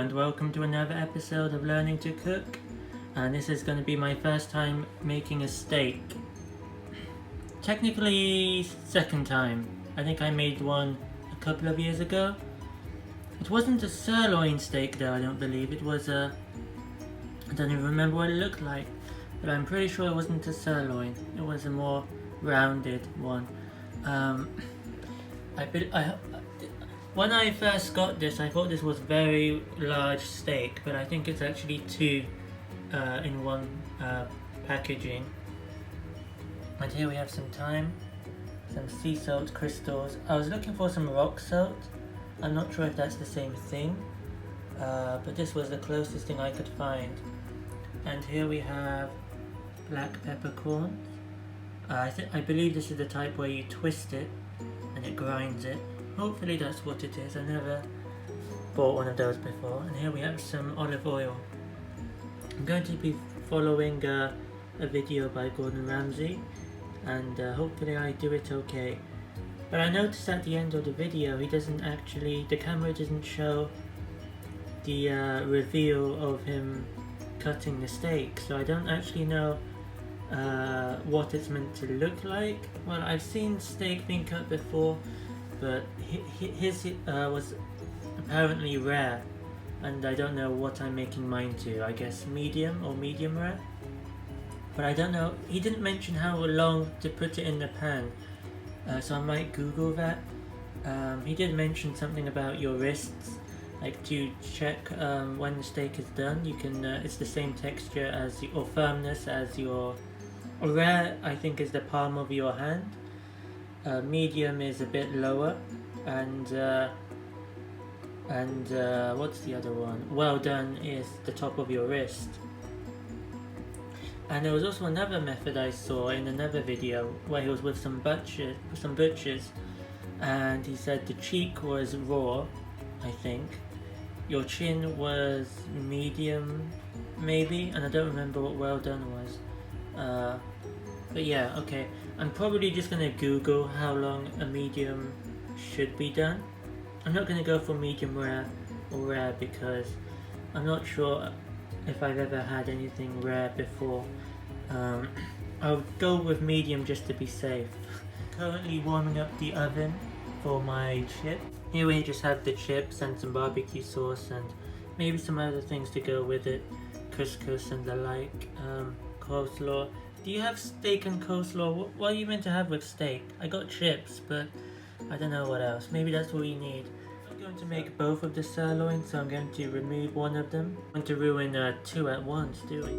and welcome to another episode of Learning to Cook. And this is going to be my first time making a steak. Technically second time. I think I made one a couple of years ago. It wasn't a sirloin steak though, I don't believe. It was a... I don't even remember what it looked like. But I'm pretty sure it wasn't a sirloin. It was a more rounded one. When I first got this, I thought this was very large steak, but I think it's actually two in one packaging. And here we have some thyme, some sea salt crystals. I was looking for some rock salt. I'm not sure if that's the same thing, but this was the closest thing I could find. And here we have black peppercorns. I believe this is the type where you twist it and it grinds it. Hopefully that's what it is. I never bought one of those before. And here we have some olive oil. I'm going to be following a video by Gordon Ramsay, and hopefully I do it okay. But I noticed at the end of the video the camera doesn't show the reveal of him cutting the steak, so I don't actually know what it's meant to look like. Well, I've seen steak being cut before, but his was apparently rare, and I don't know what I'm making mine to. I guess medium or medium rare, but I don't know. He didn't mention how long to put it in the pan, so I might Google that. He did mention something about your wrists, like to check when the steak is done. You can it's the same texture as or firmness as your rare, I think, is the palm of your hand. Medium is a bit lower, and what's the other one? Well done is the top of your wrist. And there was also another method I saw in another video where he was with some butchers, and he said the cheek was raw, I think. Your chin was medium, maybe, and I don't remember what well done was. But yeah, okay. I'm probably just gonna Google how long a medium should be done. I'm not gonna go for medium rare or rare because I'm not sure if I've ever had anything rare before. I'll go with medium just to be safe. Currently warming up the oven for my chip. Here we just have the chips and some barbecue sauce and maybe some other things to go with it. Couscous and the like. Coleslaw. Do you have steak and coleslaw? What are you meant to have with steak? I got chips, but I don't know what else. Maybe that's what you need. I'm going to make both of the sirloin, so I'm going to remove one of them. I want to ruin two at once, do we?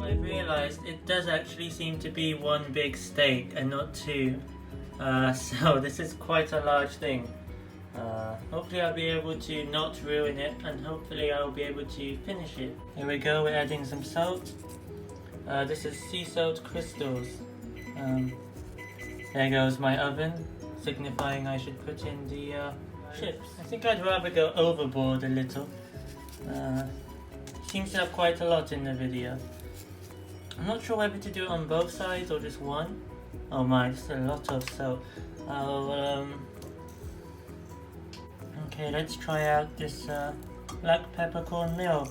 I've realised it does actually seem to be one big steak and not two. So this is quite a large thing. Hopefully I'll be able to not ruin it, and hopefully I'll be able to finish it. Here we go, we're adding some salt. This is sea salt crystals. There goes my oven, signifying I should put in the chips. I think I'd rather go overboard a little. Seems to have quite a lot in the video. I'm not sure whether to do it on both sides or just one. Oh my, just a lot of salt. Okay, let's try out this black peppercorn meal.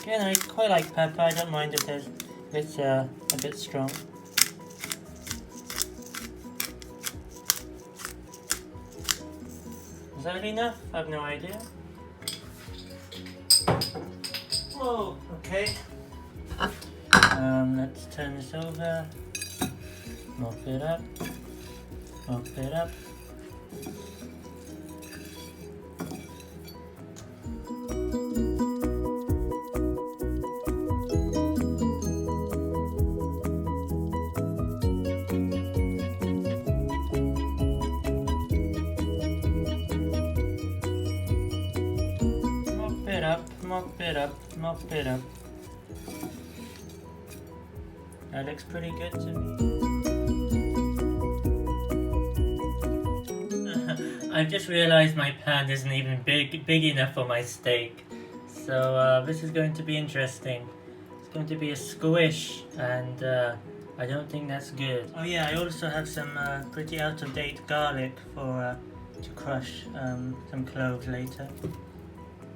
Again, I quite like pepper. I don't mind if it's a bit strong. Is that enough? I have no idea. Whoa, okay. Let's turn this over, mop it up, mop it up. Mop it up, mop it up, mop it up. That looks pretty good to me. I've just realized my pan isn't even big enough for my steak. So this is going to be interesting. going to be a squish, and I don't think that's good. Oh yeah, I also have some pretty out-of-date garlic for to crush some cloves later.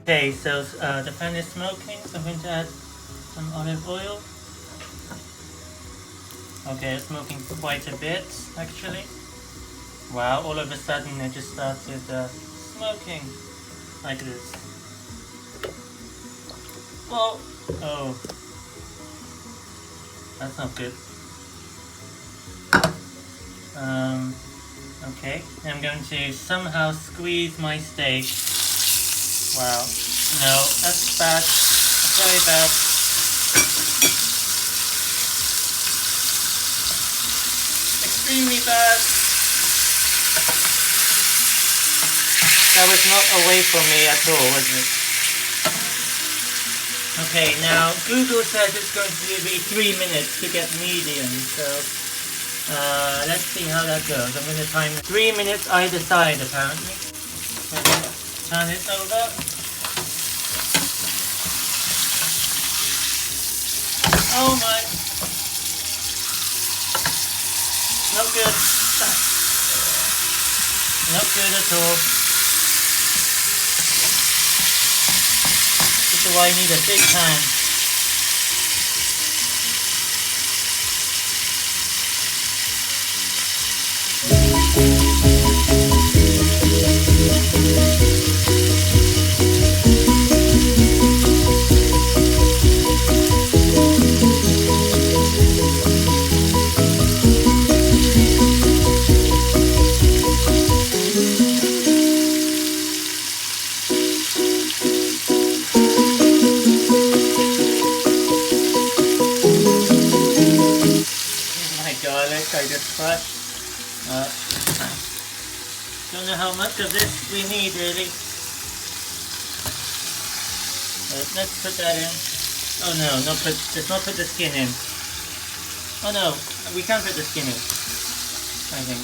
Okay, so the pan is smoking, so I'm going to add some olive oil. Okay, it's smoking quite a bit, actually. Wow, all of a sudden it just started smoking like this. Oh, oh, that's not good. Okay, I'm going to somehow squeeze my steak. Wow, no, that's bad, that's very bad. Extremely bad. That was not away from me at all, was it? Okay, now Google says it's going to be 3 minutes to get medium, so let's see how that goes. I'm going to time 3 minutes either side apparently. Turn it over. Oh my! Not good. Not good at all. This is why I need a big pan. Garlic I just crushed. Don't know how much of this we need really. Let's put that in. Oh no, let's not put the skin in. Oh no, we can't put the skin in, I think.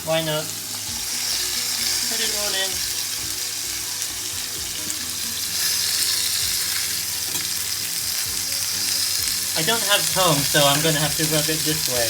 Why not? Put it all in. I don't have tongs, so I'm going to have to rub it this way.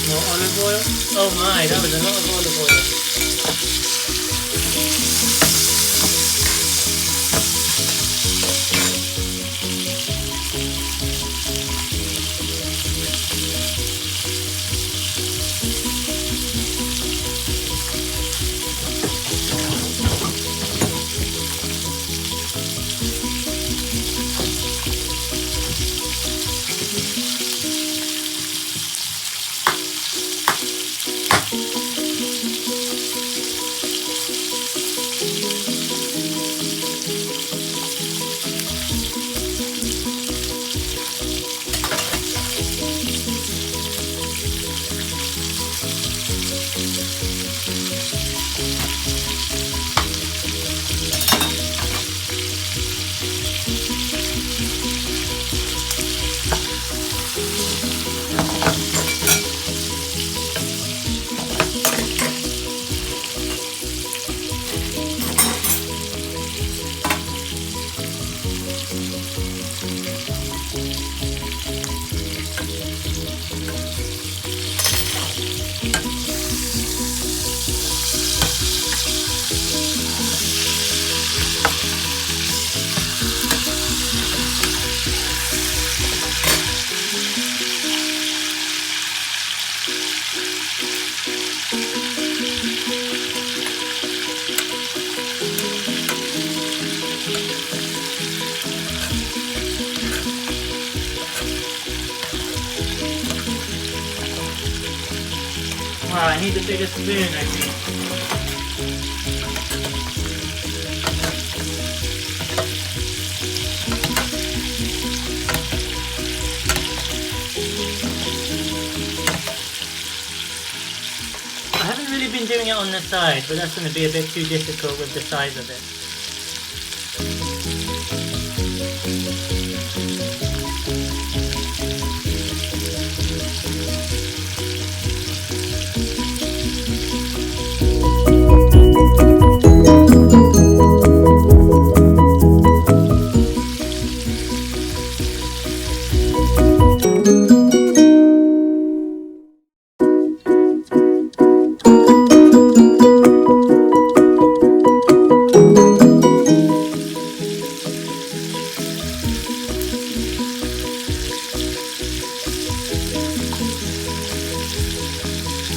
More olive oil. Oh my, that was a lot of olive oil. Wow, I need a bigger spoon, I think. I haven't really been doing it on the side, but that's going to be a bit too difficult with the size of it.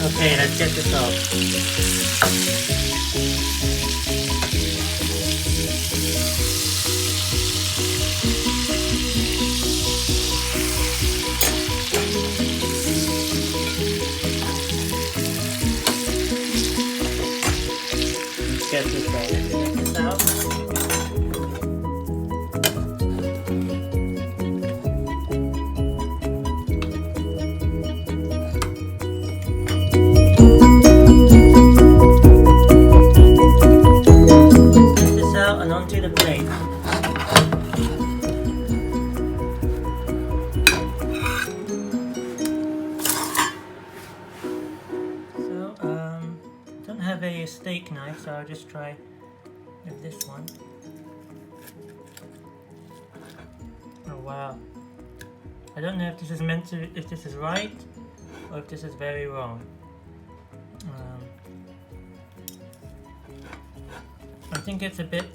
Okay, let's get this off. Let's get this out. Get this out. And onto the plate. So, don't have a steak knife, so I'll just try with this one. Oh wow. I don't know if this is if this is right, or if this is very wrong. I think it's a bit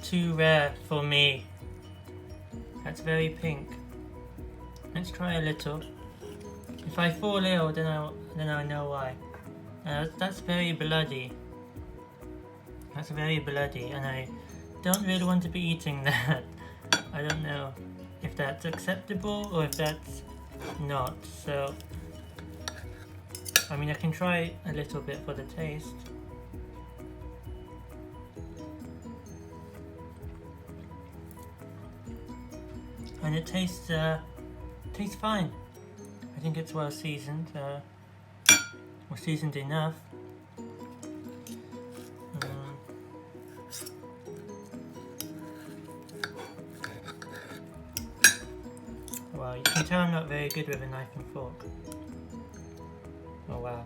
too rare for me. That's very pink. Let's try a little. If I fall ill, then I know why. That's very bloody. That's very bloody, and I don't really want to be eating that. I don't know if that's acceptable or if that's not. So, I mean, I can try a little bit for the taste. And it tastes fine. I think it's well seasoned, or seasoned enough. Wow, you can tell I'm not very good with a knife and fork. Oh wow.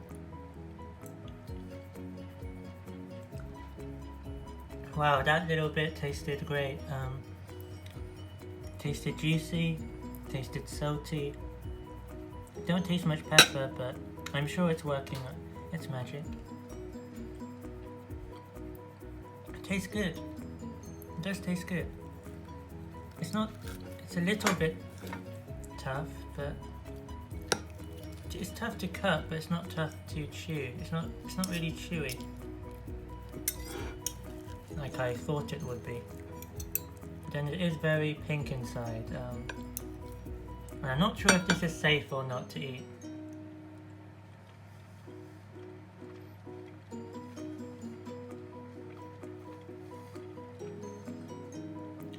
Wow, that little bit tasted great. Tasted juicy, tasted salty. Don't taste much pepper, but I'm sure it's working. It's magic. It tastes good. It does taste good. It's a little bit tough, but it's tough to cut, but it's not tough to chew. It's not really chewy, like I thought it would be. Then it is very pink inside. And I'm not sure if this is safe or not to eat.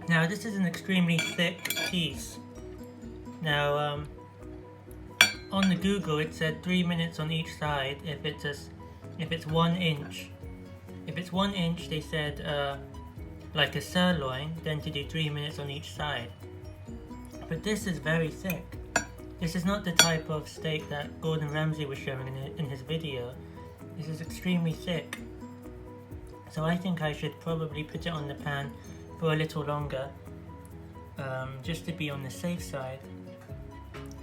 Now this is an extremely thick piece. Now on the Google it said 3 minutes on each side if it's 1 inch. If it's 1 inch, they said like a sirloin, then to do 3 minutes on each side. But this is very thick. This is not the type of steak that Gordon Ramsay was showing in his video. This is extremely thick. So I think I should probably put it on the pan for a little longer, just to be on the safe side.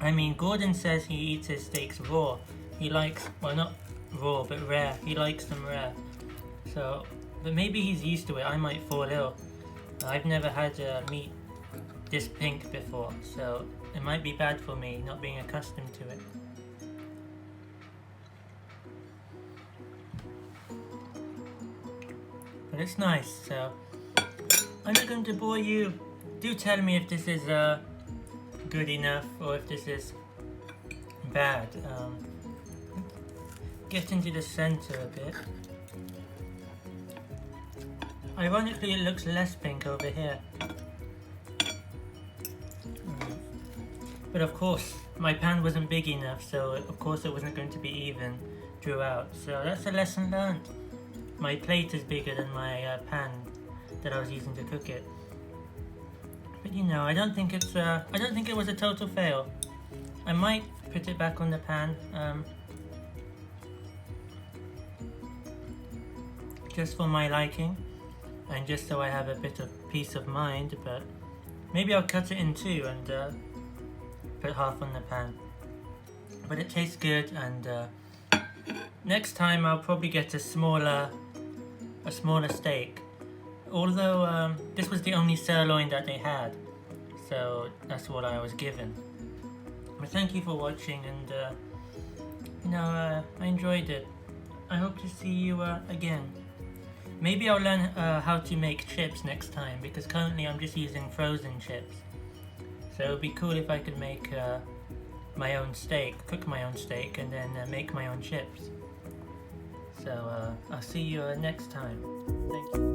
I mean, Gordon says he eats his steaks raw. He likes, well, not raw, but rare. He likes them rare. So, but maybe he's used to it. I might fall ill. I've never had meat this pink before, so it might be bad for me not being accustomed to it. But it's nice, so I'm not going to bore you. Do tell me if this is good enough or if this is bad. get into the center a bit. Ironically, it looks less pink over here. But of course, my pan wasn't big enough, so of course it wasn't going to be even throughout. So that's a lesson learned. My plate is bigger than my pan that I was using to cook it. But you know, I don't think it was a total fail. I might put it back on the pan, just for my liking, and just so I have a bit of peace of mind. But maybe I'll cut it in two and put half on the pan. But it tastes good, and next time I'll probably get a smaller steak. Although this was the only sirloin that they had, so that's what I was given. But thank you for watching, and you know, I enjoyed it. I hope to see you again. Maybe I'll learn how to make chips next time, because currently I'm just using frozen chips. So it would be cool if I could make my own steak, cook my own steak, and then make my own chips. So I'll see you next time. Thank you.